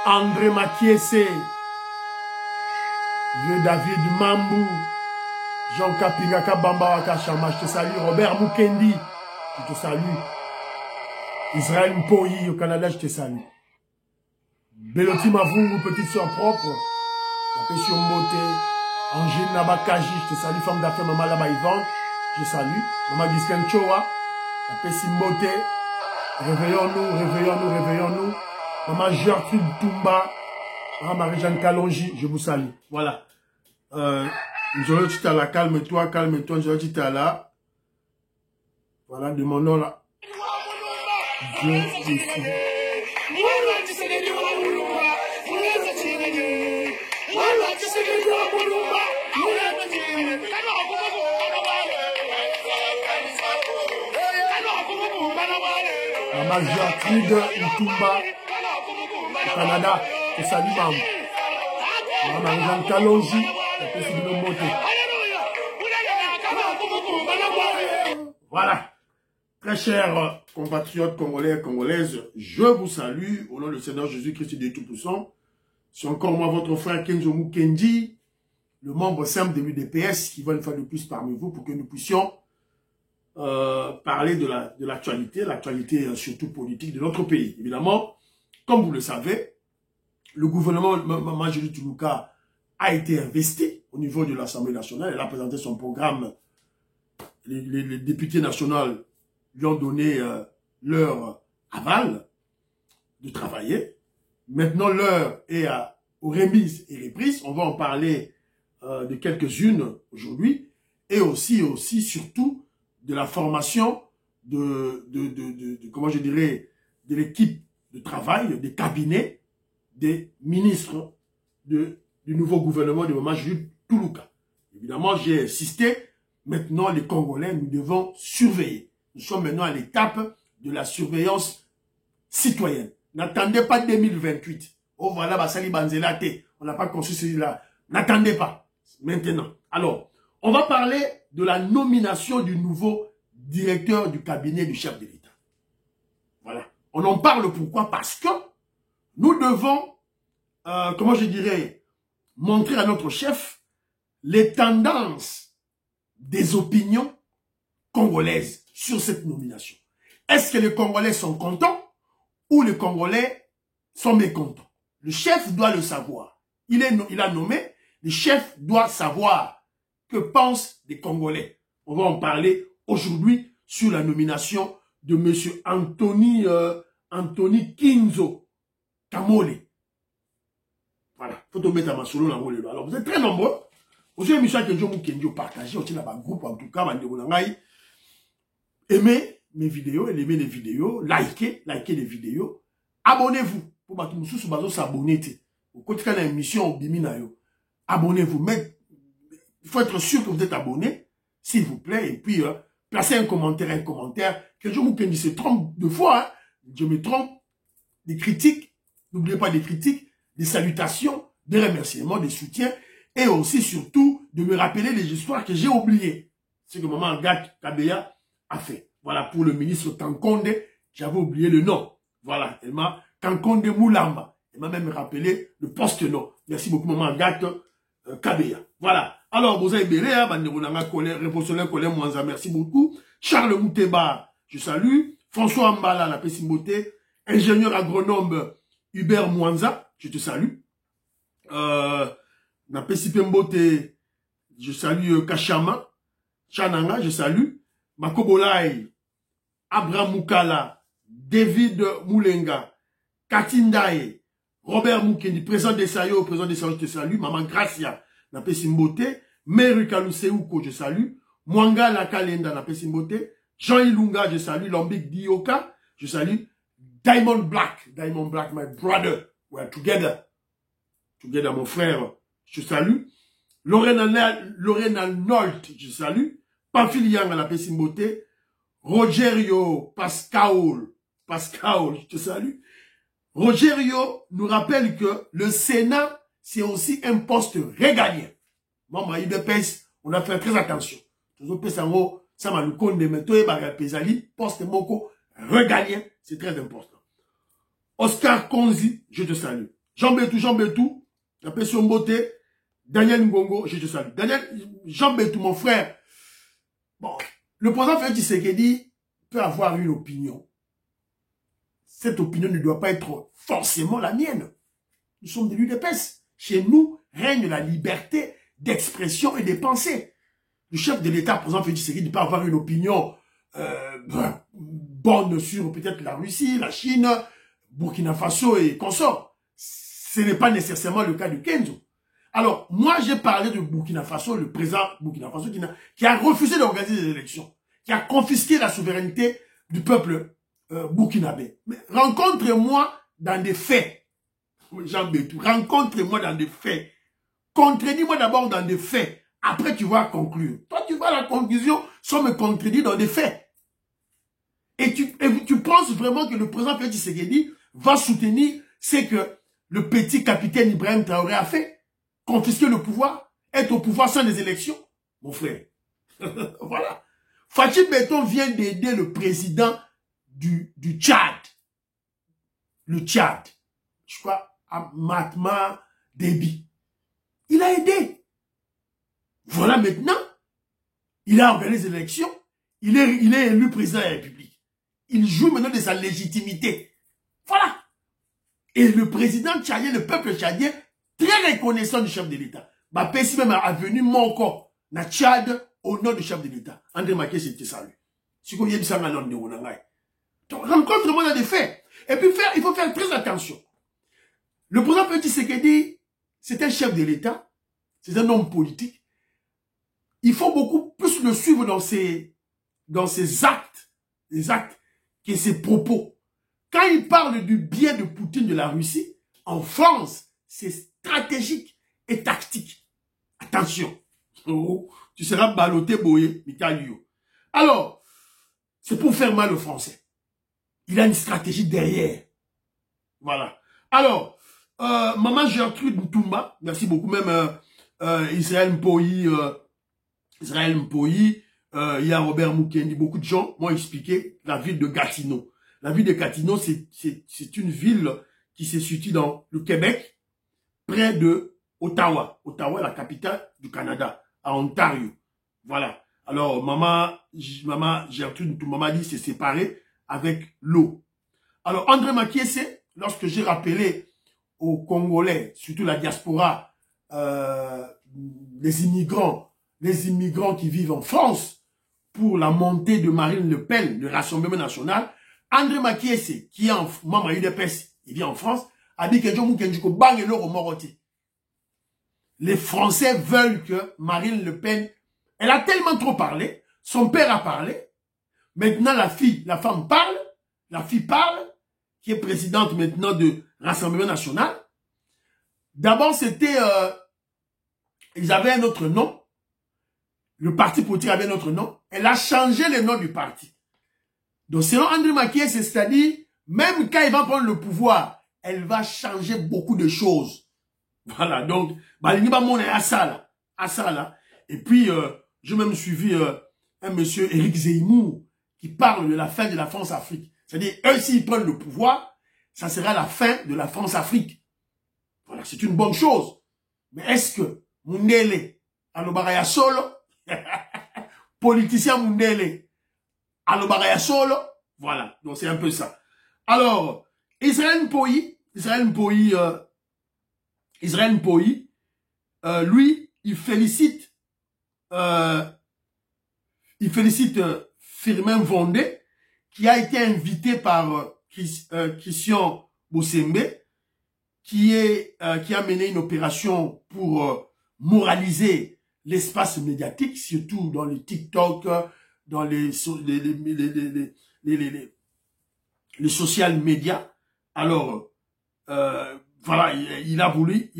André Makiese, Vieux David Mambou, Jean Kapingaka Bamba Wakashama, je te salue. Robert Mukendi, je te salue. Israël Mpoyi au Canada, je te salue. Beloti Mavungu, petite soeur propre, la Pession Beauté, Angine Nabakaji, je te salue. Femme d'affaires, Maman Laba Yvonne, je salue. Maman Gisken Choa, la Pession Beauté, réveillons-nous, réveillons-nous, réveillons-nous. Maman Gertrude Toumba, Maman Marie-Jeanne Kalonji, je vous salue. Voilà. Njolo Titala, calme-toi, calme-toi, Njolo Titala. Voilà, demandons là. Dieu ici. Maman Gertrude Toumba, au Canada, je salue maman. Maman Marie-Jeanne Kalonji, la possible de monter. Voilà. Très chers compatriotes congolais et congolaises, je vous salue au nom du Seigneur Jésus-Christ Dieu Tout-Puissant. C'est encore moi, votre frère Kenzo Mukendi, le membre simple de l'UDPS, qui va une fois de plus parmi vous pour que nous puissions parler de l'actualité, l'actualité surtout politique de notre pays. Évidemment, comme vous le savez, le gouvernement Majuli Toulouka a été investi au niveau de l'Assemblée nationale. Elle a présenté son programme. Les députés nationaux lui ont donné leur aval de travailler. Maintenant, l'heure est aux remises et reprises. On va en parler de quelques-unes aujourd'hui. Et aussi, surtout, de la formation comment je dirais, de l'équipe de travail, des cabinets, des ministres du nouveau gouvernement de Majuli Toulouka. Évidemment, j'ai insisté. Maintenant, les Congolais, nous devons surveiller. Nous sommes maintenant à l'étape de la surveillance citoyenne. N'attendez pas 2028. Oh voilà, Basali Banzelate. On n'a pas conçu celui-là. N'attendez pas. Maintenant. Alors, on va parler de la nomination du nouveau directeur du cabinet du chef de l'État. Voilà. On en parle pourquoi? Parce que nous devons, comment je dirais, montrer à notre chef les tendances des opinions congolaises sur cette nomination. Est-ce que les Congolais sont contents ou les Congolais sont mécontents? Le chef doit le savoir. Il a nommé, le chef doit savoir que pensent les Congolais. On va en parler aujourd'hui sur la nomination de M. Anthony Kinzo Kamole. Voilà. Faut te mettre à ma solo dans le. Alors, vous êtes très nombreux. Aussi, l'émission que je vous partager, aussi dans le groupe, en tout cas, aimez mes vidéos, aimez les vidéos, likez les vidéos, abonnez-vous. Pour que vous s'abonner. Quand vous avez une émission au Biminayo, abonnez-vous. Mais il faut être sûr que vous êtes abonné, s'il vous plaît, et puis placez un commentaire, que je vous se trompe deux fois, hein. Je me trompe, des critiques, n'oubliez pas des critiques, des salutations, des remerciements, des soutiens, et aussi, surtout, de me rappeler les histoires que j'ai oubliées. C'est que Maman Agathe Kabeya a fait. Voilà, pour le ministre Kankonde, j'avais oublié le nom. Voilà, elle m'a, Kankonde Moulamba. Elle m'a même rappelé le poste-nom. Merci beaucoup, Maman Agathe Kabeya. Voilà. Alors, vous avez belé, merci beaucoup. Charles Mouteba, je salue. François Mbala, la Pessimoté. Ingénieur agronome Hubert Mwanza, je te salue. Na Pessipembote, je salue Kachama, Chananga, je salue, Makobolai, Abraham Moukala, David Moulenga, Katindae, Robert Moukendi, président des Sayo, je te salue, Maman Gracia, na Pessimbote, Mary Kaluseuko, je salue, Mwanga la Kalenda, na Pessimbote, Jean Ilunga, je salue, Lambik Dioka, je salue, Diamond Black, my brother, we are together, mon frère. Je salue. Lorena Nolt, je salue. Pamphile Yang à la Pessimboté. Rogerio Pascal, je te salue. Rogerio nous rappelle que le Sénat, c'est aussi un poste régalien. Moi, ma IDPS, on a fait très attention. Ça m'a le compte de métaux et poste moko régalien, c'est très important. Oscar Konzi, je te salue. Jean Bétou, j'appelle son beauté, Daniel Ngongo, je te salue. Jean Bétou, mon frère. Bon, le président Félix Tshisekedi peut avoir une opinion. Cette opinion ne doit pas être forcément la mienne. Nous sommes des l'UDPS. Chez nous règne la liberté d'expression et de pensée. Le chef de l'État, président Félix Tshisekedi, peut avoir une opinion bonne sur peut-être la Russie, la Chine, Burkina Faso et consorts. Ce n'est pas nécessairement le cas de Kenzo. Alors, moi, j'ai parlé de Burkina Faso, le président Burkina Faso qui a refusé d'organiser des élections, qui a confisqué la souveraineté du peuple burkinabé. Mais rencontre-moi dans des faits. Jean Bétou, rencontre-moi dans des faits. Contredis-moi d'abord dans des faits. Après, tu vas conclure. Toi, tu vas à la conclusion sans me contredire dans des faits. Et tu penses vraiment que le président Félix Tshisekedi va soutenir ce que le petit capitaine Ibrahim Traoré a fait? Confisquer le pouvoir? Être au pouvoir sans des élections? Mon frère. Voilà. Fatou Béton vient d'aider le président du Tchad. Le Tchad. Je crois, à Mahatma Déby. Il a aidé. Voilà maintenant. Il a organisé les élections. Il est élu président de la République. Il joue maintenant de sa légitimité. Voilà. Et le président tchadien, le peuple tchadien, très reconnaissant du chef de l'État. Ma Pessi même a venu mon corps, na Tchad, au nom du chef de l'État. André Maké, c'était salut. Si vous voyez ça, donc, rencontre-moi dans des faits. Et puis, il faut faire très attention. Le président Félix Tshisekedi, c'est un chef de l'État, c'est un homme politique. Il faut beaucoup plus le suivre dans ses actes, que ses propos. Quand il parle du bien de Poutine de la Russie, en France, c'est stratégique et tactique. Attention. Oh, tu seras ballotté, boyé, Mikalio. Alors, c'est pour faire mal aux Français. Il a une stratégie derrière. Voilà. Alors, Maman Gertrude Mtumba, merci beaucoup, même Israël Mpoyi, il y a Robert Mukendi, beaucoup de gens m'ont expliqué la ville de Gatineau. La ville de Gatineau, c'est une ville qui se situe dans le Québec, près de Ottawa. Ottawa, la capitale du Canada, à Ontario. Voilà. Alors, maman Gertrude Mtumba dit c'est séparé avec l'eau. Alors, André Makiese, lorsque j'ai rappelé aux Congolais, surtout la diaspora, les immigrants qui vivent en France, pour la montée de Marine Le Pen, le Rassemblement National, André Makiese, qui est membre UDPS, il vit en France, a dit que les Français veulent que Marine Le Pen, elle a tellement trop parlé, son père a parlé, maintenant la femme parle, la fille parle, qui est présidente maintenant de Rassemblement National. D'abord, c'était, ils avaient un autre nom. Le parti politique avait un autre nom. Elle a changé le nom du parti. Donc, selon André Makiese, c'est-à-dire, même quand il va prendre le pouvoir, elle va changer beaucoup de choses. Voilà, donc, et puis, j'ai même suivi un monsieur Éric Zemmour qui parle de la fin de la France-Afrique. C'est-à-dire, eux, s'ils prennent le pouvoir, ça sera la fin de la France-Afrique. Voilà, c'est une bonne chose. Mais est-ce que Mundele, Alobaraya Solo, politicien Mundele, Alobaraya Solo, voilà, donc c'est un peu ça. Alors, Israël Mpoyi, lui, il félicite Firmin Vondé, qui a été invité par Christian Bossembe, qui a mené une opération pour moraliser l'espace médiatique, surtout dans les TikTok, dans les social media. Alors, voilà, il a voulu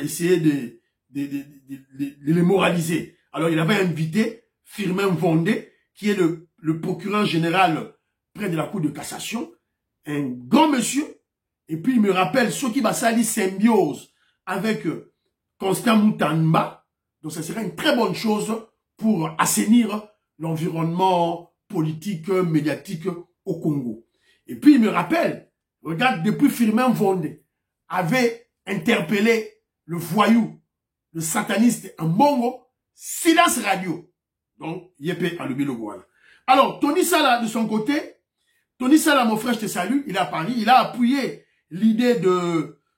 essayer de les moraliser. Alors, il avait invité Firmin Vondé, qui est le procureur général près de la Cour de cassation, un grand monsieur. Et puis, il me rappelle ce qui va salir symbiose avec Constant Moutamba. Donc, ce serait une très bonne chose pour assainir l'environnement politique, médiatique au Congo. Et puis, il me rappelle Regarde, depuis Firmin Vondé avait interpellé le voyou, le sataniste en Bongo, silence radio. Donc, Yepé a levé le voilà. Alors, Tony Sala, de son côté, Tony Sala, mon frère, je te salue, il est à Paris, il a appuyé l'idée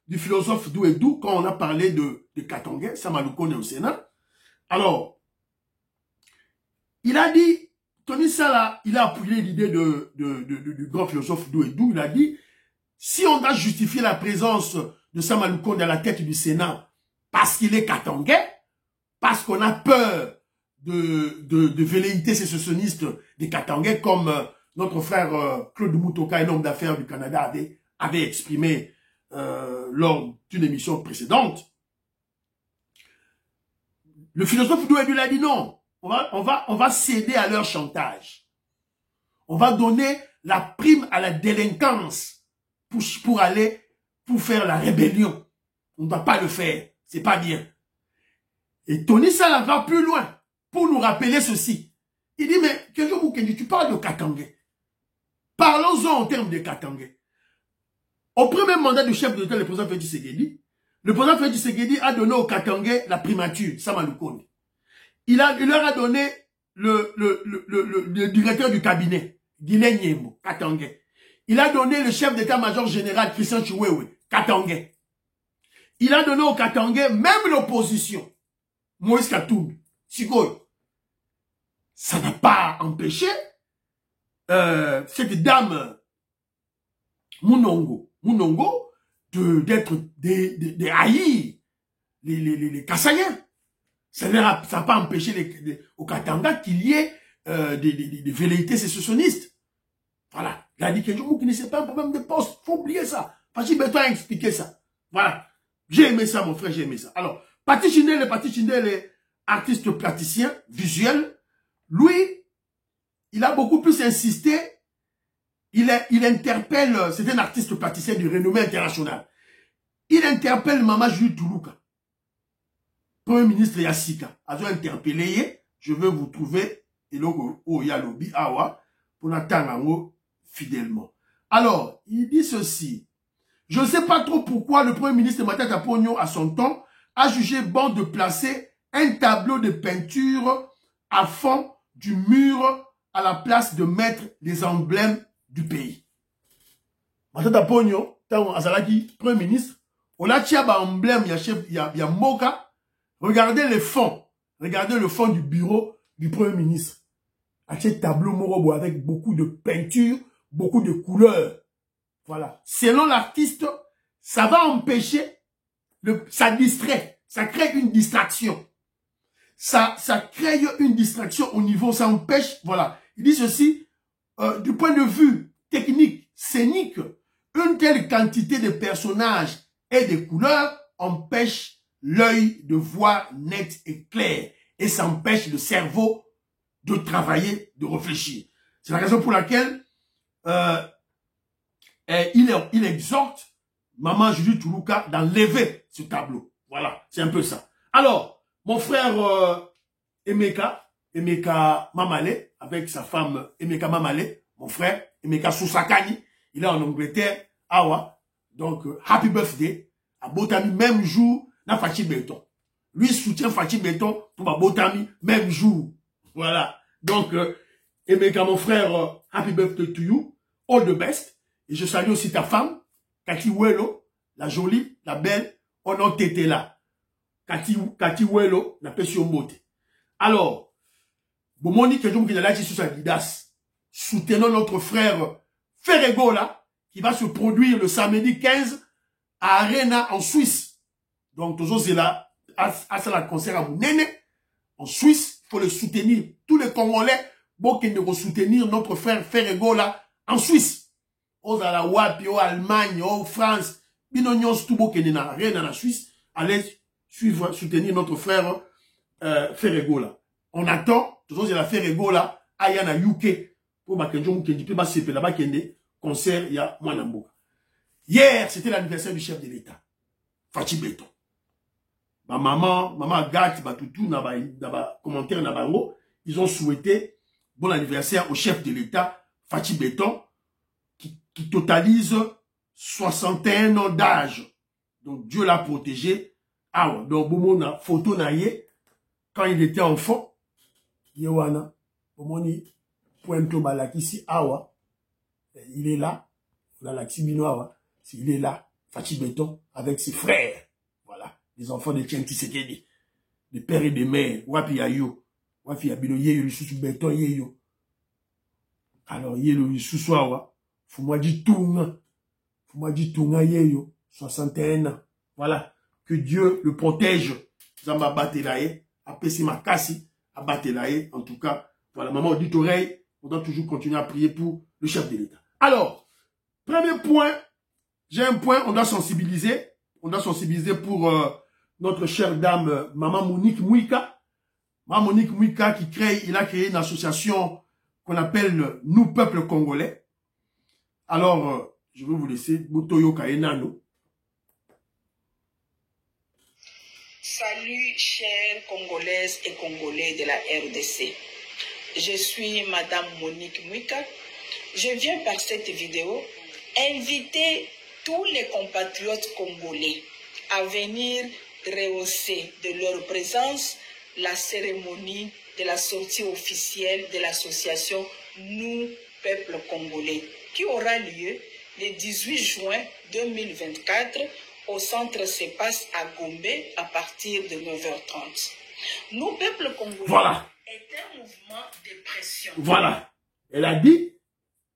du philosophe Douedou quand on a parlé de Katangé, Samalukone au Sénat. Alors, il a dit, Tony Sala, il a appuyé l'idée du grand philosophe Douedou, il a dit, si on doit justifier la présence de Samalukone à la tête du Sénat parce qu'il est Katangé, parce qu'on a peur de velléités sécessionnistes des Katangais, comme notre frère Claude Moutoka, un homme d'affaires du Canada, avait exprimé lors d'une émission précédente. Le philosophe Douedou a dit non, on va céder à leur chantage. On va donner la prime à la délinquance pour faire la rébellion. On ne doit pas le faire, c'est pas bien. Et Tony Sala va plus loin pour nous rappeler ceci. Il dit, mais Kenjo Mukendi, tu parles de Katangé. Parlons-en en termes de Katangé. Au premier mandat du chef de l'État, le président Félix Tshisekedi, le président Félix Tshisekedi a donné au Katangé la primature, Samalukone. Il leur a donné le directeur du cabinet, Guilain Nyembo, Katangé. Il a donné le chef d'état-major général, Christian Chiwewe, Katangé. Il a donné au Katangé même l'opposition, Moïse Katumbi, Sikoyo. Ça n'a pas empêché cette dame Munongo d'être de haïr les Kassaïens. Ça n'a pas empêché au Katanga qu'il y ait des velléités sécessionnistes. Voilà. Il a dit que qui ne sait pas un problème de poste. Faut oublier ça. Pachi Beto a expliqué ça. Voilà. J'ai aimé ça, mon frère, j'ai aimé ça. Alors, Patrick Chindel est artiste plasticien, visuel. Lui, il a beaucoup plus insisté. Il interpelle, c'est un artiste plasticien de renommée internationale. Il interpelle Mama Julie Toulouka, Premier ministre Yassika. A interpellé, je veux vous trouver, et logo Oyalobi Awa, pour n'attendre fidèlement. Alors, il dit ceci. Je ne sais pas trop pourquoi le Premier ministre Matata Pogno, à son temps, a jugé bon de placer un tableau de peinture à fond du mur à la place de mettre les emblèmes du pays. Matata Pogno, tant Azalaki, Premier ministre, on a tiré un emblème, il y a Moka. Regardez les fonds. Regardez le fond du bureau du Premier ministre. Un tableau Morobo avec beaucoup de peinture, beaucoup de couleurs. Voilà. Selon l'artiste, ça va empêcher, ça distrait, ça crée une distraction. Ça crée une distraction au niveau, ça empêche, voilà. Il dit ceci, du point de vue technique, scénique, une telle quantité de personnages et de couleurs empêche l'œil de voir net et clair et ça empêche le cerveau de travailler, de réfléchir. C'est la raison pour laquelle il exhorte Maman Julie Toulouka d'enlever ce tableau. Voilà, c'est un peu ça. Alors, mon frère Emeka Mamale, avec sa femme Emeka Mamale, mon frère Emeka Sousakani, il est en Angleterre, Awa. Donc, happy birthday. À Botami, même jour, na Fachi Beton. Lui soutient Fachi Beton pour ma Botami, même jour. Voilà. Donc, Emeka, mon frère, happy birthday to you. All the best. Et je salue aussi ta femme, Kati Welo, la jolie, la belle, on a été là. Kati Welo, la passion beauté. Alors, Bomoni, que je là, sur sa guidasse. Soutenons notre frère Ferrego, là, qui va se produire le samedi 15 à Arena, en Suisse. Donc, toujours, c'est là, à la concert à Mounene, en Suisse, il faut le soutenir. Tous les Congolais, bon, qui vont soutenir notre frère Ferrego, là, en Suisse. Aux Alawapi, aux Allemagne, aux France, binonions tout beau qui n'est rien dans la Suisse, allez soutenir notre frère Ferrego là. On attend, toujours c'est la Ferrego là, à na UK, pour ma kenjo moukendi, puis ma sepe là-bas kende, concert, il y a Mwanamboka. Hier, c'était l'anniversaire du chef de l'État, Fachi Beton. Ma maman Gat, Batoutou, naba commentaire nabango, ils ont souhaité bon anniversaire au chef de l'État, Fachi Beton, qui totalise 61 ans d'âge. Donc Dieu l'a protégé. Ah ouais, donc Bomona, photo naïe, quand il était enfant, Yewana, Bomoni, Pointo Balakisi, Awa, il est là, la Laxibinoawa, il est là, Fachi Béton, avec ses frères. Voilà, les enfants de Tien Tshisekedi, des pères et des mères, Wapi Ayo, Wapi Abino, Yeyo, sous Béton, Yeyo. Alors, Yeyo, sous Awa, faut-moi dire Tunga, Yeyo, 61 ans. Voilà, que Dieu le protège. Zamba Batelaye, Apesi Makasi, Abatelaye, en tout cas, voilà, maman dit oreille, on doit toujours continuer à prier pour le chef de l'État. Alors, premier point, j'ai un point, on doit sensibiliser pour notre chère dame, Maman Monique Mouika. Maman Monique Mouika il a créé une association qu'on appelle Nous Peuple Congolais. Alors, je vais vous laisser, Botoyo Kaenano. Salut chères Congolaises et Congolais de la RDC. Je suis Madame Monique Mouika. Je viens par cette vidéo inviter tous les compatriotes congolais à venir rehausser de leur présence la cérémonie de la sortie officielle de l'association Nous Peuple Congolais qui aura lieu le 18 juin 2024 au centre CEPAS à Gombe à partir de 9h30. Nous Peuple Congolais voilà. Est un mouvement de pression. Voilà. Elle a dit,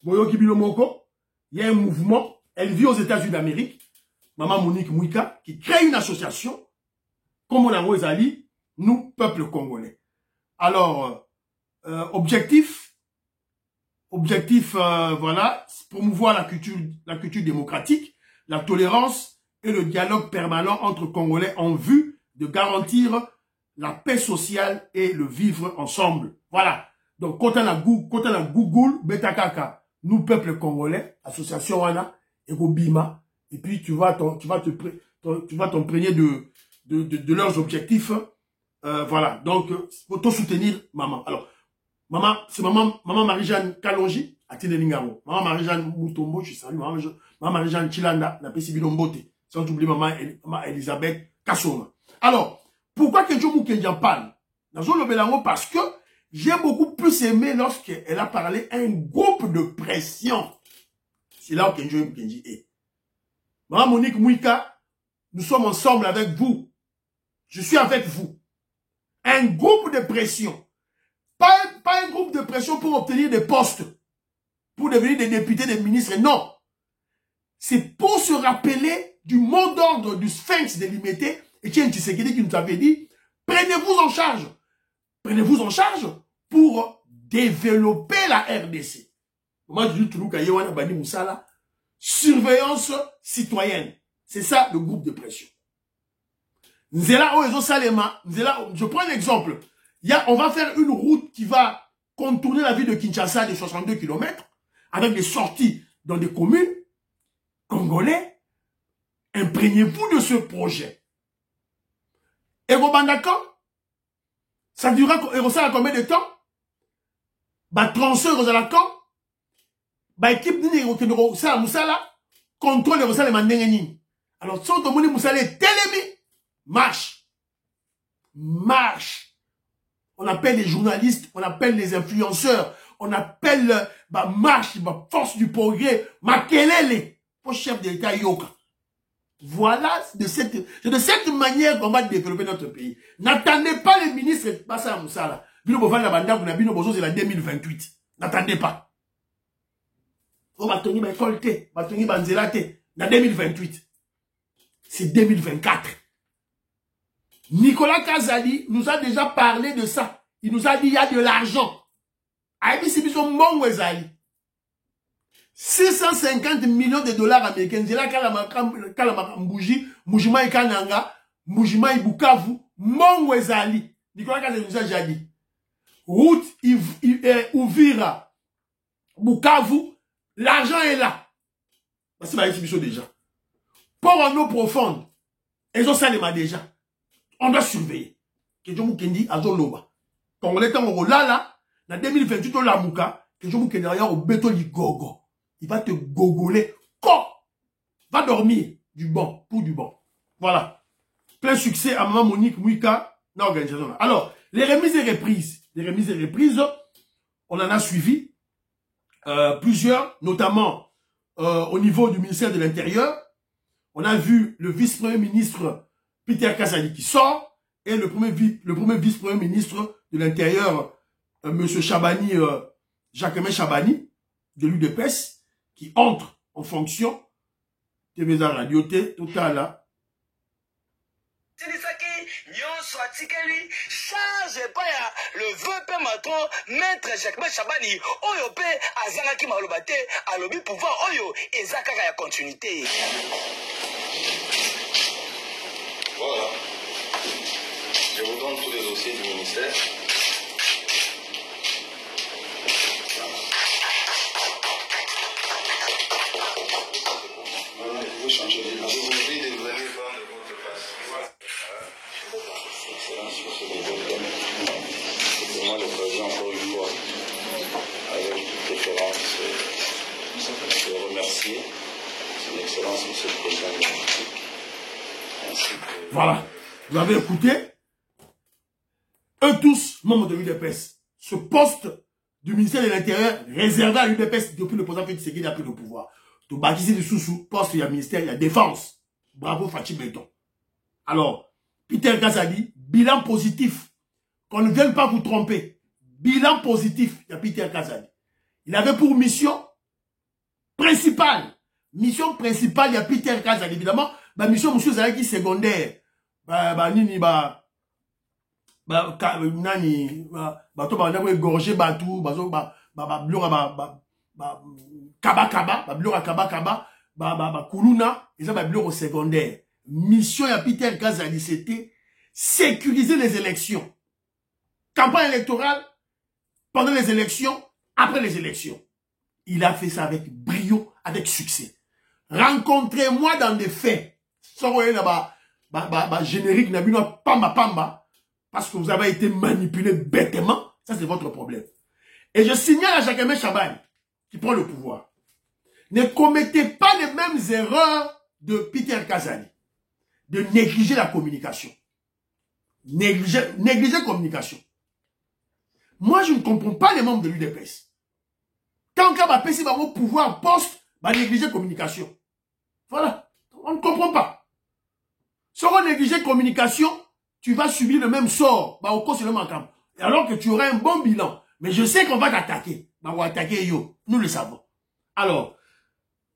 Moyo Kibino Moko, il y a un mouvement, elle vit aux États-Unis d'Amérique, Maman Monique Mouika, qui crée une association, comme on a Rosali, Nous, Peuple Congolais. Alors, objectif, voilà, promouvoir la culture démocratique, la tolérance et le dialogue permanent entre Congolais en vue de garantir la paix sociale et le vivre ensemble. Voilà. Donc, quand on a Google, Betakaka, Nous Peuple Congolais, association Wana, et Bima, et puis tu vas t'imprégner de leurs objectifs. Voilà. Donc, faut tout soutenir maman. Alors, maman, c'est maman Marie-Jeanne Kalonji, à Tinelingaro. Maman Marie-Jeanne Moutombo, je salue. Maman Marie-Jeanne Chilanda, la Pessibilombote. Sans oublier maman Elisabeth Kassoma. Alors, pourquoi que Joe Moukendian parle? Parce que j'ai beaucoup plus aimé lorsqu'elle a parlé un groupe de pression. C'est là où Kenjo Moukendi est. Maman Monique Mouika, nous sommes ensemble avec vous. Je suis avec vous. Un groupe de pression. Pas un groupe de pression pour obtenir des postes. Pour devenir des députés, des ministres. Non. C'est pour se rappeler du mot d'ordre du Sphinx de l'Imité. Et Tien Tshisekedi qui nous avait dit, prenez-vous en charge. Prenez-vous en charge pour développer la RDC. Moi, je dis tout le Bani Moussala, surveillance citoyenne. C'est ça le groupe de pression. Nzela Oezo Salema, je prends un exemple. On va faire une route qui va contourner la ville de Kinshasa de 62 km avec des sorties dans des communes. Congolais, imprégnez-vous de ce projet. Et vos bandakans, ça durera combien de temps? Transfert aux alakans, équipe de Moussala, contrôle les mandengeni. Alors, si on dit Moussala est télémi, marche. On appelle les journalistes, on appelle les influenceurs, on appelle marche, force du progrès, Makelele, pour chef de l'État Yoka. Voilà, c'est de cette manière qu'on va développer notre pays. N'attendez pas les ministres Bassa Moussala. Bino Bovan la Banda, vous Bino Bozo, c'est la 2028. N'attendez pas. On va tenir colté, va tenir banzelate, la 2028. C'est 2024. Nicolas Kazali nous a déjà parlé de ça. Il nous a dit il y a de l'argent. Aïbi Sibiso Mongwezali. 650 millions de dollars américains. Zela Kalama Mbouji, Moujima Ikananga, Moujima Ibukavu, Mongwezali. Nicolas Kazali nous a déjà dit. Route Ouvira, Bukavu, l'argent est là. C'est ma exhibition déjà. Port en eau profonde. Ils ont ça les déjà. On doit surveiller. Que je vous kendi azoloba. Quand on est en là, dans 2028, on l'a mouka, que je vous kendi au béton du gogo. Il va te gogoler. Quoi? va dormir du bon, pour du bon. Voilà. Plein succès à Maman Monique Mwika dans l'organisation. Alors, les remises et reprises. Les remises et reprises, on en a suivi plusieurs, notamment au niveau du ministère de l'Intérieur. On a vu le vice-premier ministre Peter Kazadi qui sort et le premier vice-premier ministre de l'Intérieur, M. Chabani, Jacquemin Chabani, de l'UDPS, qui entre en fonction. TVza Radio T, total là. Charge pas le VP matron maître Jacquemin Chabani oyo pe azangaki malobate alobi pouvoir oyo ezakaka ya continuité. Voilà. Je vous donne tous les dossiers du ministère. Voilà, il faut changer. Je vous prie de venir prendre votre place. Voilà. Excellence, monsieur le président. C'est moi l'occasion encore une fois, avec toute référence, de remercier son excellence, monsieur le président de la République. Voilà, vous avez écouté. Eux tous, membres de l'UDPS, ce poste du ministère de l'Intérieur réservé à l'UDPS depuis le président Félix Tshisekedi a pris le pouvoir. Tout bâtissez du sous-sous, poste, il y a ministère, il y a défense. Bravo Fachi Béton. Alors, Peter Kazadi, bilan positif. Qu'on ne vienne pas vous tromper. Bilan positif, il y a Peter Kazadi. Il avait pour mission principale. Mission principale, il y a Peter Kazadi. Évidemment, la mission, monsieur Zalaki secondaire. Nini, gorgé, batou, kuluna, et ça, bureau secondaire. Mission à Peter Kazadi, c'était sécuriser les élections. Campagne électorale, pendant les élections, après les élections. Il a fait ça avec brio, avec succès. Rencontrez-moi dans des faits. Sans voyez là-bas, générique, pamba, parce que vous avez été manipulé bêtement. Ça, c'est votre problème. Et je signale à Jacquemin Chabani, qui prend le pouvoir. Ne commettez pas les mêmes erreurs de Peter Kazadi. De négliger la communication. Négliger la communication. Moi, je ne comprends pas les membres de l'UDPS. Quand on va passer par vos pouvoirs poste, va négliger la communication. Voilà. On ne comprend pas. Si on néglige la communication, tu vas subir le même sort. Au cours le camp. Alors que tu auras un bon bilan. Mais je sais qu'on va t'attaquer. On va attaquer yo. Nous le savons. Alors,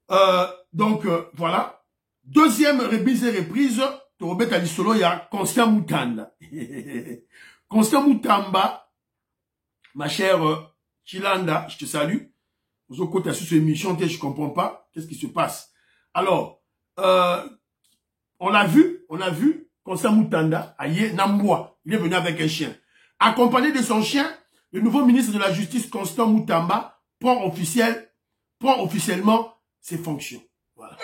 voilà. Deuxième remise et reprise, Torobet Alisolo, il y a Constant Moutanda. Constant Moutamba, ma chère Chilanda, je te salue. Vous avez côté sur cette émission, je ne comprends pas. Qu'est-ce qui se passe? Alors, on a vu, Constant Moutanda, Aye Namboua, il est venu avec un chien. Accompagné de son chien, le nouveau ministre de la Justice, Constant Moutamba, prend officiellement ses fonctions. Voilà.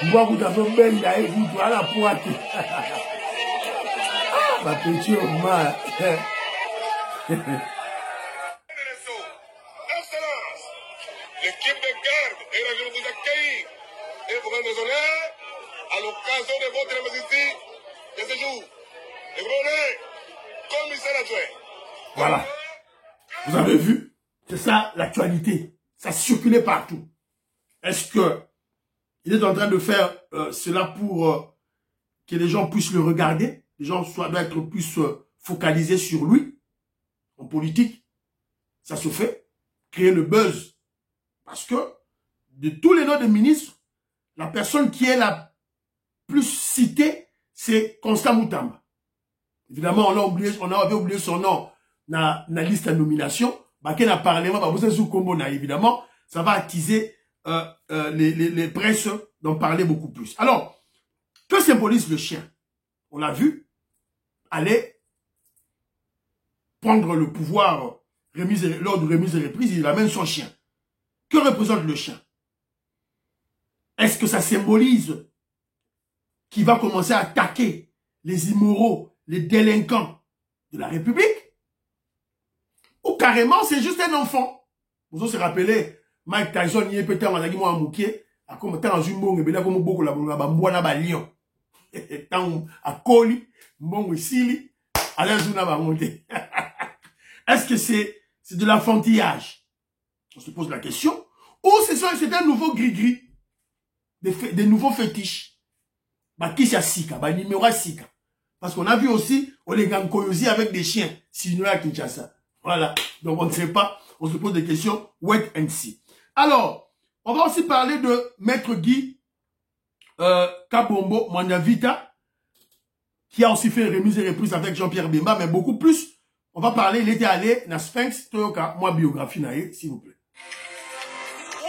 Moi, vous avez bien d'ailleurs, vous doit la pointe. Ah, ma petite Oma. Excellence, l'équipe de garde est là, je vous accueille et vous rendre honneur à l'occasion de votre visite de ce jour. Et vous honneur, commissaire adjoint. Voilà. Vous avez vu? C'est ça l'actualité. Ça circulait partout. Est-ce que il est en train de faire cela pour que les gens puissent le regarder? Les gens doivent être plus focalisés sur lui. En politique, ça se fait. Créer le buzz. Parce que de tous les noms de ministres, la personne qui est la plus citée, c'est Constant Moutamba. Évidemment, on avait oublié son nom dans la liste de nomination. Baken a parlé, évidemment, ça va attiser les presses d'en parler beaucoup plus. Alors, que symbolise le chien? On l'a vu aller prendre le pouvoir lors de remise et reprise, il amène son chien. Que représente le chien? Est-ce que ça symbolise qu'il va commencer à attaquer les immoraux, les délinquants de la République? Ou carrément, c'est juste un enfant? Vous vous rappelez, Mike Tyson, il est peut-être en mouquet, à comme dans une bonne, et comme beaucoup la lion. À Koli, bon ici, à l'inzuna va monter. Est-ce que c'est de l'enfantillage? On se pose la question. Ou c'est un nouveau gris-gris, des nouveaux fétiches. Bah, qui c'est Sika? Bah, numéro Sika. Parce qu'on a vu aussi, on les gagne Koyosi avec des chiens. Sinon, à Kinshasa. Voilà. Donc, on ne sait pas. On se pose des questions. Wait and see. Alors, on va aussi parler de Maître Guy Kabombo Mwandavita, qui a aussi fait une remise et reprise avec Jean-Pierre Bemba, mais beaucoup plus. On va parler, il était allé dans Sphinx, Toyoka, moi biographie naïe, s'il vous plaît.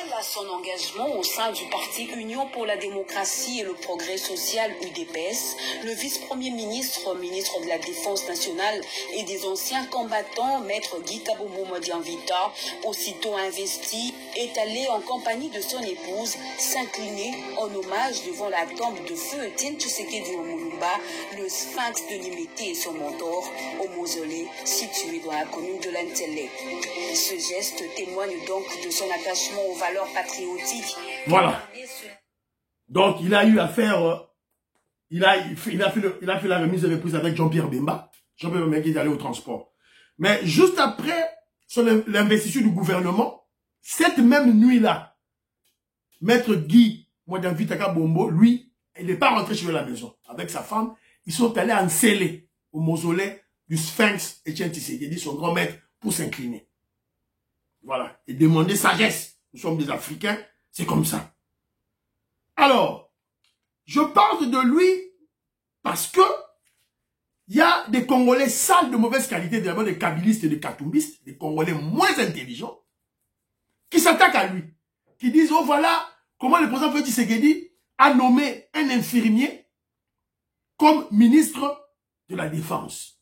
Elle a son engagement au sein du parti Union pour la démocratie et le progrès social UDPS. Le vice-premier ministre, ministre de la Défense nationale et des anciens combattants, Maître Guy Kabombo Mwandavita, aussitôt investi, est allé en compagnie de son épouse s'incliner en hommage devant la tombe de feu Etienne Tshisekedi Lumumba, le sphinx de Limité et son mentor, au mausolée situé dans la commune de Lantele. Ce geste témoigne donc de son attachement aux valeurs patriotiques. Voilà. Donc il a eu à faire, il a fait la remise de reprise avec Jean-Pierre Bemba. Jean-Pierre Bemba qui est allé au transport. Mais juste après l'investiture du gouvernement, cette même nuit-là, Maître Guy Mwandavita Kabombo, lui, il n'est pas rentré chez la maison. Avec sa femme, ils sont allés enceller au mausolée du sphinx Etienne Tshisekedi, son grand maître, pour s'incliner. Voilà. Et demander sagesse. Nous sommes des Africains, c'est comme ça. Alors, je parle de lui parce que il y a des Congolais sales de mauvaise qualité, d'abord des kabylistes et des katumbistes, des Congolais moins intelligents, qui s'attaquent à lui, qui disent, oh voilà, comment le président Félix Tshisekedi a nommé un infirmier comme ministre de la Défense.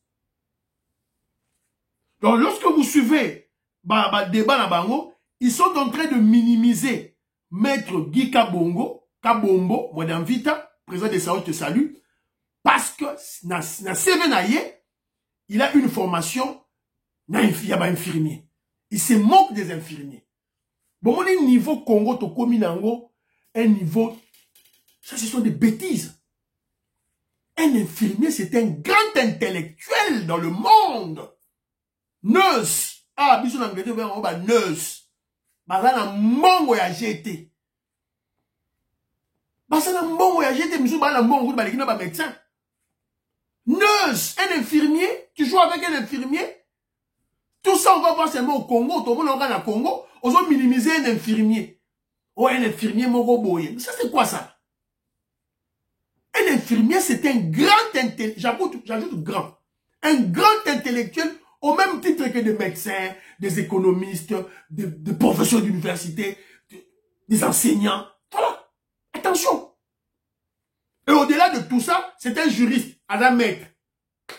Donc, lorsque vous suivez le débat dans Bango, ils sont en train de minimiser Maître Guy Kabombo Mwandavita, président des Sao te salue, parce que na CV il a une formation infirmier. Il se moque des infirmiers. Bon, mon niveau Congo to Kominango, un niveau, ça ce sont des bêtises. Un infirmier, c'est un grand intellectuel dans le monde. Nurse. Ah, bisous en anglais, on va nurse. Bazana mongo ya GT. Bazana mongo ya GT, bisous bazana mongo ba l'équipe ba médecin. Nurse, un infirmier, tu joues avec un infirmier. Tout ça, on va voir seulement au Congo. Tout le monde regarde au Congo. On va minimiser un infirmier. Oh, un infirmier mogoboye. Mais ça, c'est quoi ça? Un infirmier, c'est un grand intellectuel. J'ajoute grand. Un grand intellectuel au même titre que des médecins, des économistes, des professeurs d'université, des enseignants. Voilà. Attention. Et au-delà de tout ça, c'est un juriste, un maître.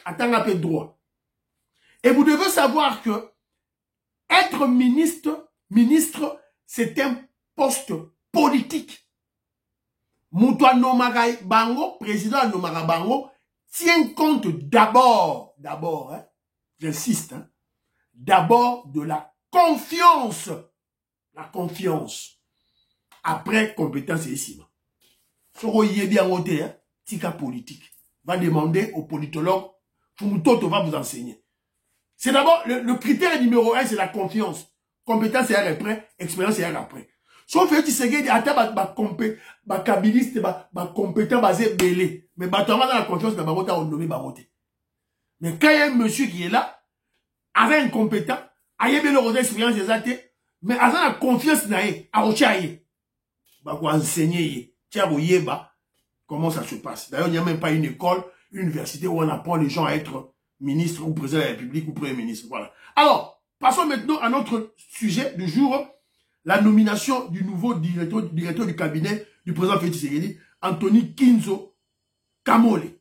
Attends un peu de droit. Et vous devez savoir que être ministre, c'est un poste politique. Moutoua Nomara Bango, président Nomara Bango, tient compte d'abord, hein, j'insiste, hein, d'abord de la confiance. La confiance. Après, compétence et ici. Soro y est bien voté, hein, tika politique. Va demander au politologue, Fumutoto va vous enseigner. C'est d'abord, le critère numéro 1, c'est la confiance. Compétence et après, expérience et après. Sauf que tu sais que ma kabiliste, ma compétent basé belé. Mais bah, tu as la confiance de Barote à nommé Barote. Mais quand il y a un monsieur qui est là, avec un compétent, il y a bien l'expérience des athées, mais avec la confiance, il y a enseigner, comment ça se passe. D'ailleurs, il n'y a même pas une école, une université où on apprend les gens à être ministre ou président de la République ou premier ministre. Voilà. Alors, passons maintenant à notre sujet du jour, la nomination du nouveau directeur du cabinet du président Félix Tshisekedi, Anthony Kinzo Kamole,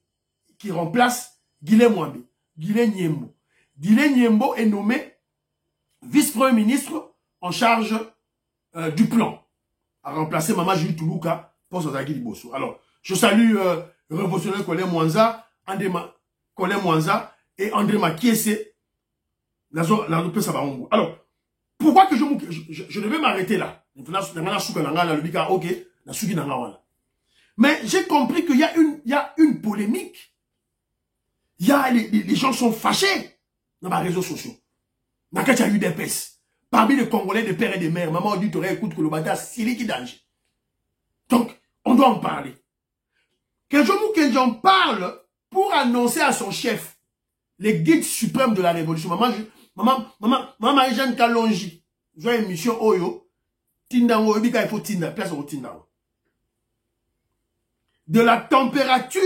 qui remplace Guilhem Mwambe, Guilhem Nyembo. Guilhem Nyembo est nommé vice-premier ministre en charge du plan, a remplacé Maman Julie Toulouka pour Sozaki Liboso. Alors, je salue révolutionnaire Colin Mwanza, Colin Mwanza et André Makiese. Alors, pourquoi que je devais m'arrêter là? Mais j'ai compris qu'il y a une polémique. Les gens sont fâchés dans les réseaux sociaux. Dans il y a eu des pèses. Parmi les Congolais de père et de mère, maman dit, tu écoute que le bata, c'est qui danger. Donc, on doit en parler. Kenjon parle pour annoncer à son chef, les guides suprêmes de la révolution. Maman, Jeanne Kalonji, j'ai une émission Oyo, Tindango, il faut Tinda, place au Tindango. De la température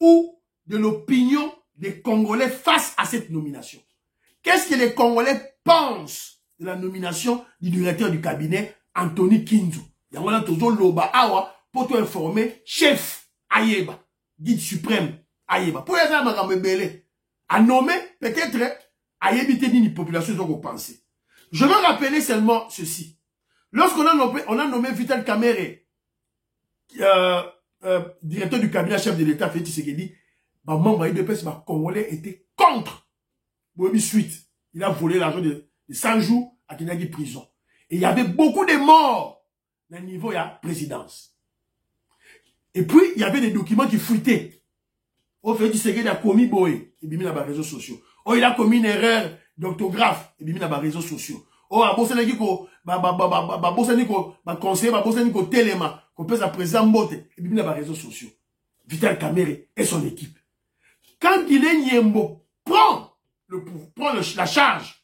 ou de l'opinion des Congolais face à cette nomination. Qu'est-ce que les Congolais pensent de la nomination du directeur du cabinet, Anthony Kinzo? Yangola Tozo Loba Awa, pour te informer, chef Ayeba, guide suprême Ayeba. Pour les gens à nommer, peut-être, Ayeba une population dont vous pensez. Je veux rappeler seulement ceci. Lorsqu'on a nommé Vital Kamere, directeur du cabinet chef de l'État, Félix Tshisekedi, membre de l'UDPS, Congolais était contre. Suite, il a volé l'argent de 100 jours à Kinagi prison. Et il y avait beaucoup de morts dans le niveau de la présidence. Et puis, il y avait des documents qui fuitaient. Au fait, il a commis boé, il a mis dans les réseaux sociaux. Oh, il a commis une erreur d'orthographe, il a mis dans les réseaux sociaux. Oh, à Bosaniki, conseiller, Bosaniki, Téléma, qu'on peut sa président Mbote, il a mis dans les réseaux sociaux. Vital Kamere et son équipe. Quand il est Niembo, prend la charge,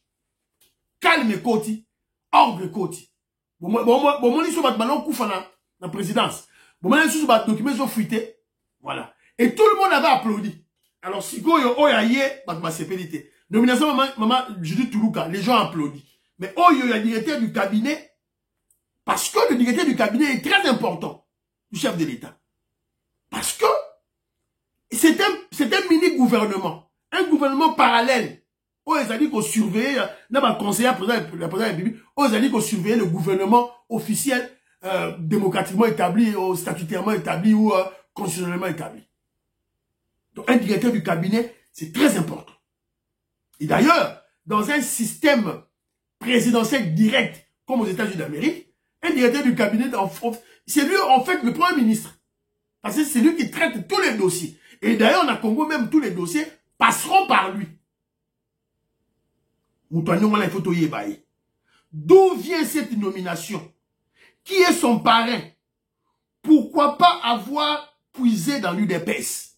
calme Koti, ordre Koti. Bon, ils sont ballon koufana dans la présidence. Bon, ils sont documents sont fuités. Voilà. Et tout le monde avait applaudi. Alors, si go yo yaye, ma sécurité. Nomination maman Julie Toulouka, les gens applaudissent. Mais oh yo ya directeur du cabinet, parce que le directeur du cabinet est très important du chef de l'État. Parce que c'est un mini-gouvernement. Un gouvernement parallèle. Oh, ils ont dit qu'on surveillait, n'a pas conseiller la présidente de la République, oh, ils ont dit qu'on surveillait le gouvernement officiel, démocratiquement établi, ou statutairement établi, ou constitutionnellement établi. Donc, un directeur du cabinet, c'est très important. Et d'ailleurs, dans un système présidentiel direct, comme aux États-Unis d'Amérique, un directeur du cabinet, c'est lui, en fait, le Premier ministre. Parce que c'est lui qui traite tous les dossiers. Et d'ailleurs, en Congo, même tous les dossiers passeront par lui. D'où vient cette nomination? Qui est son parrain? Pourquoi pas avoir puisé dans l'UDPS?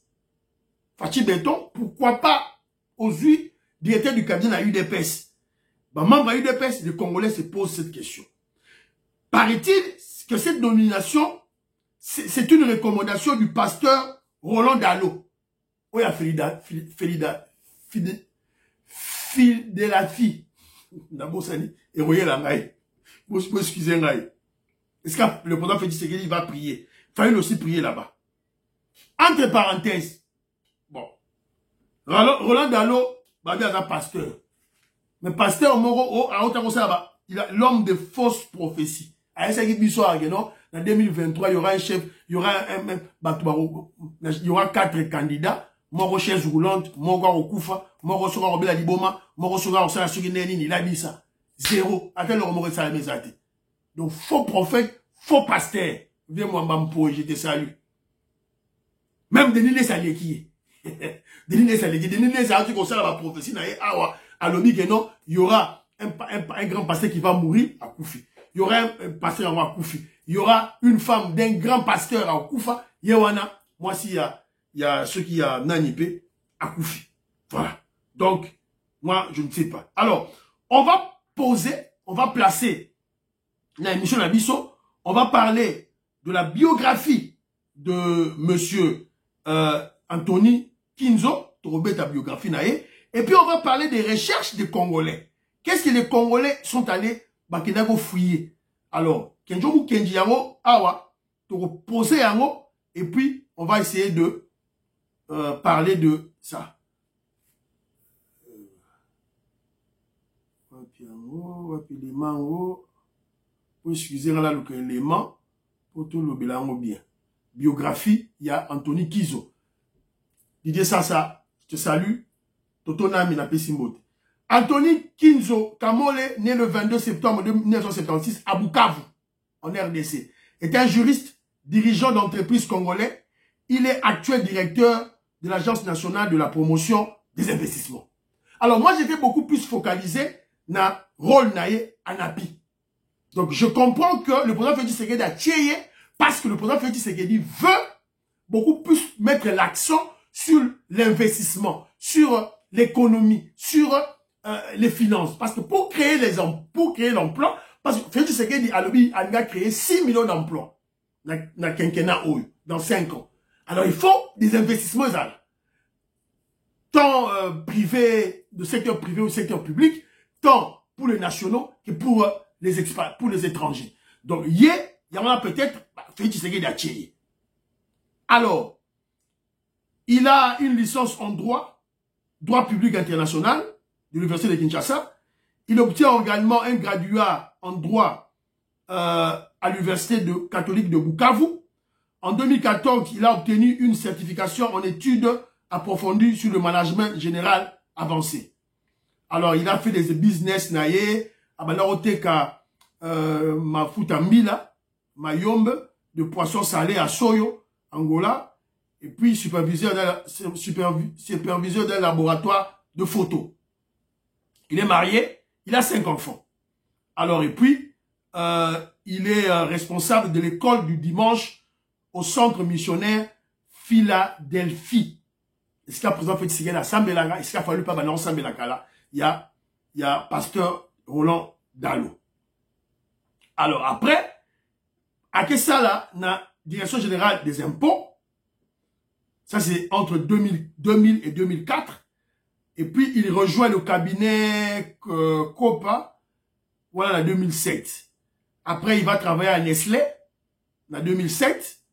Fachi Béton, pourquoi pas aux yeux directeur du cabinet à l'UDPS? Membre à l'UDPS, les Congolais se posent cette question. Paraît-il que cette nomination, c'est une recommandation du pasteur Roland Dallot. Oui, à fil de la fille. Nabosani, et voyez la maille. Vous excusez moi. Est-ce que le président Félix Tshisekedi va prier? Fallait aussi prier là-bas. Entre parenthèses, bon, Roland Dallot, il a un pasteur. Mais pasteur, il a l'homme de fausses prophéties. En 2023, il y aura un chef, il y aura 4 candidats. Moro chaise roulante, moro okufa, moro sera robela liboma, moro sera osala suki neni, il a dit ça. Zéro. Attends le remoré ça la mesate. Donc, faux prophète, faux pasteur. Viens-moi m'ampo, je te salue. Même Denis Nessali qui est. Denis Nessali, Denis Nessali, comme ça, la prophétie, à l'obi que non, il y aura un grand pasteur qui va mourir à Koufi. Il y aura un pasteur à Koufi. Il y aura une femme d'un grand pasteur à Koufa. Yewana, moi, s'il y a ceux qui a nanipé à Koufi. Voilà. Donc, moi, je ne sais pas. Alors, on va placer dans l'émission Nabiso, on va parler de la biographie de monsieur Anthony Kinzo, ta biographie nae, et puis on va parler des recherches des Congolais. Qu'est-ce que les Congolais sont allés bakedago fouiller? Alors, Kenjomu Kenjiyango, awa, to poser yango, et puis on va essayer de parler de ça. excusez-moi là, l'élément, pour tout le bilan bien. Biographie, il y a Anthony Kizo. Didier Sassa, je te salue. Toto Nami na Pessimbote. Anthony Kinzo Kamole, né le 22 septembre 1976 à Bukavu, en RDC, est un juriste, dirigeant d'entreprise congolais. Il est actuel directeur de l'Agence nationale de la promotion des investissements. Alors moi, j'étais beaucoup plus focalisé na rôle naïe Anapi. Donc je comprends que le président Félix Tshisekedi a tiéé parce que le président Félix Tshisekedi veut beaucoup plus mettre l'accent sur l'investissement, sur l'économie, sur les finances. Parce que pour créer l'emploi, parce que Félix Tshisekedi a créé 6 millions d'emplois dans quinquennat dans 5 ans. Alors il faut des investissements tant privé, de secteur privé ou secteur public, tant pour les nationaux que pour les expats, pour les étrangers. Donc il y en a peut-être Félix Tshisekedi a tiéé. Alors, il a une licence en droit public international de l'Université de Kinshasa. Il obtient également un graduat en droit à l'Université catholique de Bukavu. En 2014, il a obtenu une certification en études approfondies sur le management général avancé. Alors, il a fait des business naïe, Abaloroteka, Mafuta Mila, Mayombe, de poissons salés à Soyo, Angola, et puis superviseur d'un laboratoire de photos. Il est marié, il a 5 enfants. Alors, et puis, il est responsable de l'école du dimanche au centre missionnaire Philadelphie. Est-ce qu'il y a présent fait Tshisekedi à Sambelanga? Est-ce qu'il a fallu pas maintenant Sambelanga là? Il y a pasteur Roland Dalo. Alors, après, à Kessa là, la direction générale des impôts, ça c'est entre 2000 et 2004. Et puis, il rejoint le cabinet COPA, voilà, en 2007. Après, il va travailler à Nestlé, en 2007.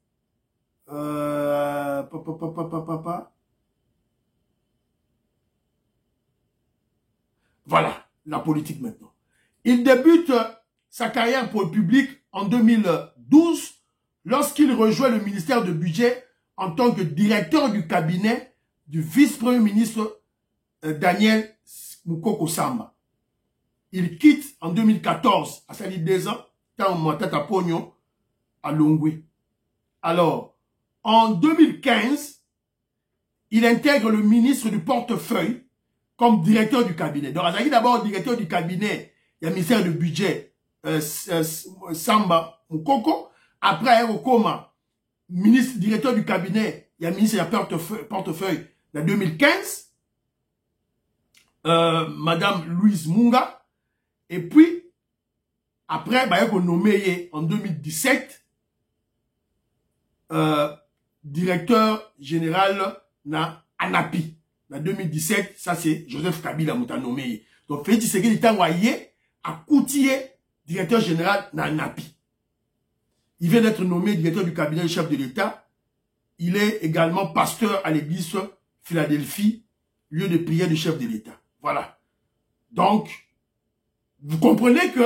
Voilà, la politique maintenant. Il débute sa carrière pour le public en 2012, lorsqu'il rejoint le ministère de Budget en tant que directeur du cabinet du vice-premier ministre Daniel Mukoko Samba. Il quitte en 2014, à sa vie 2 ans, dans Tata Pognon, à Longwe. Alors, en 2015, il intègre le ministre du portefeuille comme directeur du cabinet. Donc, il est d'abord directeur du cabinet, il y a le ministère du budget, Samba Mukoko. Après, Aérocoma, ministre, directeur du cabinet, il y a le ministre du portefeuille, en 2015. Madame Louise Munga. Et puis, après, il a nommé en 2017 directeur général na Anapi. En 2017, ça c'est Joseph Kabila m'a nommé. Donc, Félix Tshisekedi est envoyé à Koutié, directeur général na Anapi. Il vient d'être nommé directeur du cabinet du chef de l'État. Il est également pasteur à l'église Philadelphie, lieu de prière du chef de l'État. Voilà. Donc, vous comprenez que,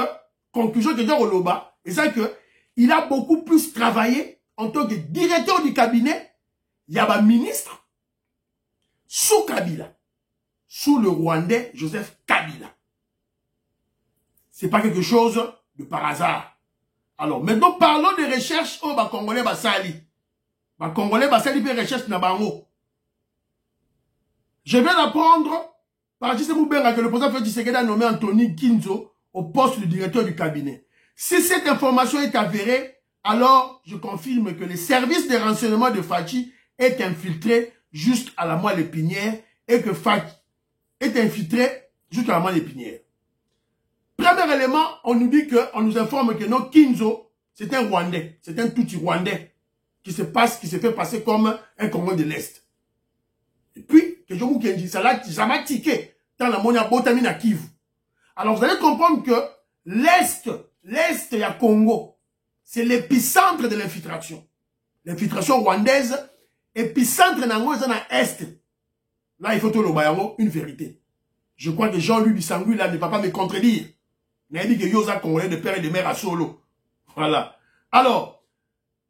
conclusion que Jean Oloba, c'est ça que, il a beaucoup plus travaillé en tant que directeur du cabinet. Il y a un ministre sous Kabila, sous le Rwandais Joseph Kabila. C'est pas quelque chose de par hasard. Alors, maintenant, parlons des recherches au Congolais Basali. Congolais Basali fait recherche na bango. Je viens d'apprendre par Gisèle Moubenga que le président Félix Tshisekedi a nommé Anthony Kinzo au poste de directeur du cabinet. Si cette information est avérée, alors je confirme que les services de renseignement de Fachi est infiltré juste à la moelle épinière et que Fachi est infiltré juste à la moelle épinière. Premier élément, on nous dit que, on nous informe que non, Kinzo, c'est un Rwandais, c'est un Tutsi Rwandais qui se fait passer comme un Congo de l'Est. Et puis, que je vous dis, ça m'a tiqué dans la monia botamina Kivu. Alors, vous allez comprendre que l'Est il y a Congo. C'est l'épicentre de l'infiltration. L'infiltration rwandaise, épicentre nango, c'est dans l'Est. Là, il faut tout le bayango, une vérité. Je crois que Jean-Louis Bissangui, là, ne va pas me contredire. n'a dit que Yosa Congolais de père et de mère à Solo. Voilà. Alors,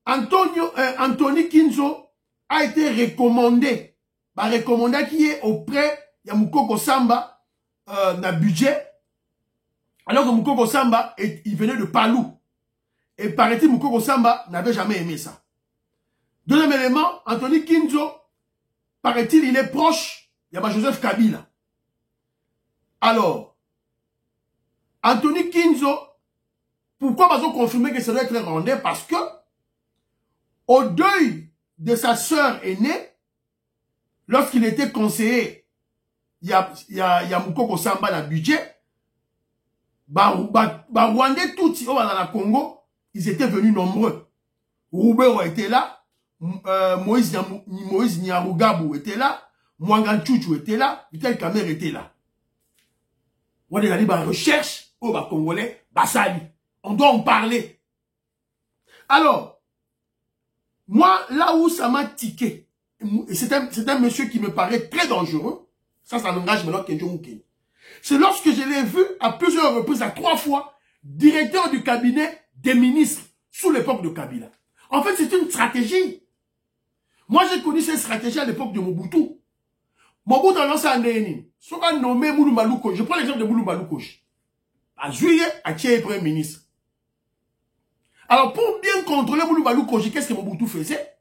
Anthony Kinzo a été recommandé. Recommandé qui est auprès de Moukoko Samba na budget. Alors que Moukoko Samba, il venait de Palou. Et paraît-il, Moukoko Samba n'avait jamais aimé ça. Deuxième élément, Anthony Kinzo, paraît-il, il est proche de Joseph Kabila. Alors, Anthony Kinzo, pourquoi va-t-on confirmer que ça doit être rendu? Parce que, au deuil de sa sœur aînée, lorsqu'il était conseiller, il y a Moukoko Samba dans le budget, Rwandais tout au Congo, ils étaient venus nombreux. Roubero était là, Moïse Nyarugabo était là, Mwangan Tchouchou était là, Vital Kamer était là. On est allé dans la recherche au Congolais, Bassali. On doit en parler. Alors, moi, là où ça m'a tiqué, c'est un monsieur qui me paraît très dangereux, ça n'engage maintenant Kenjo Moukeni. C'est lorsque je l'ai vu à plusieurs reprises, à 3 fois, directeur du cabinet des ministres sous l'époque de Kabila. En fait, c'est une stratégie. Moi, j'ai connu cette stratégie à l'époque de Mobutu. Mobutu a lancé un DNI. Soit on a nommé Mouloumba Lukoji. Je prends l'exemple de Mouloumba Lukoji. En juillet, à Thier Premier ministre. Alors, pour bien contrôler Mouloumba Lukoji, qu'est-ce que Mobutu faisait?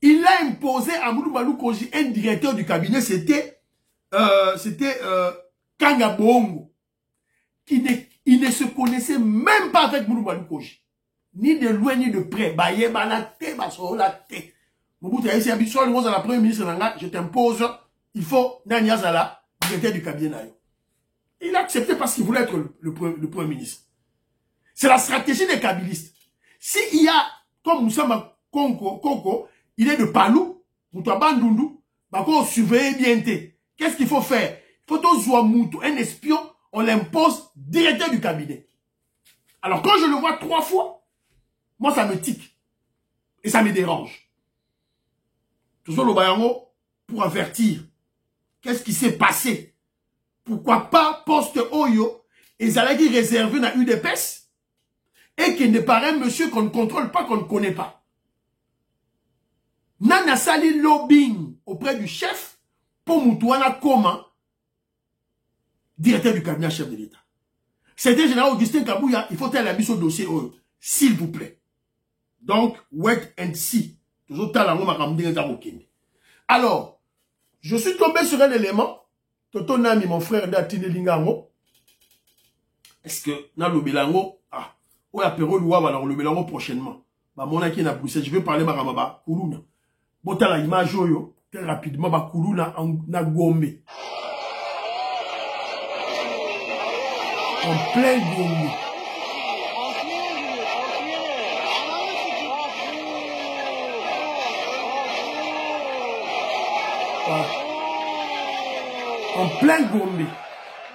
Il a imposé à Mouloumba Lukoji un directeur du cabinet, c'était Kanga Bongo. Il ne se connaissait même pas avec Mouloumba Lukoji. Ni de loin, ni de près. Baye, balate, basolate. Mobutu a essayé habituellement à la première ministre, je t'impose, il faut Nani Azala, directeur du cabinet. Il a accepté parce qu'il voulait être le premier ministre. C'est la stratégie des kabilistes. S'il y a, comme Moussama Koko, il est de Palou, Moutouaba Ndundu, Bako surveiller bien. Qu'est-ce qu'il faut faire? Il faut toujours Moutou, un espion, on l'impose directeur du cabinet. Alors quand je le vois 3 fois, moi ça me tique. Et ça me dérange. Toujours le Bayango, pour avertir. Qu'est-ce qui s'est passé? Pourquoi pas poste Oyo et Zalagi réservé dans UDPS et qu'il n'est pas un monsieur qu'on ne contrôle pas, qu'on ne connaît pas. Nana Sali lobbying auprès du chef pour Moutouana Koma, directeur du cabinet chef de l'État. C'était général Augustin Kabouya, il faut faire la mise au dossier Oyo, s'il vous plaît. Donc, wait and see. Alors, je suis tombé sur un élément. Toto Nami, mon frère d'Atine Lingango. Est-ce que, dans le Bélango, ou la période où on va le Bélango prochainement. Mon aki na Bruxelles, je vais parler de Maramaba, Koulouna. Bota la image yo, très rapidement, Koulouna na Gombe. En plein Gombe. En plein Gombe.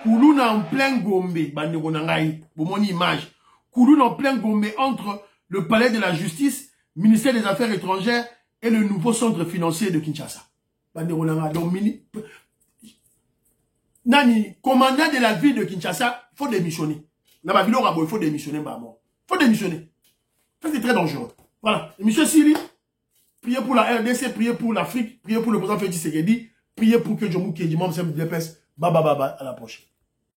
Koulouna en plein Gombe. Bandeko nangai. Bomoni image. Koulouna en plein Gombe entre le palais de la justice, ministère des Affaires étrangères et le nouveau centre financier de Kinshasa. Bandeko nangai. Donc, Nani, commandant de la ville de Kinshasa, il faut démissionner. Dans ma ville, il faut démissionner, maman. Il faut démissionner. Ça, c'est très dangereux. Voilà. Et monsieur Sili, priez pour la RDC, priez pour l'Afrique, priez pour le président Félix Tshisekedi, priez pour que Djomou Kedjimam se dépasse. Baba, à la prochaine.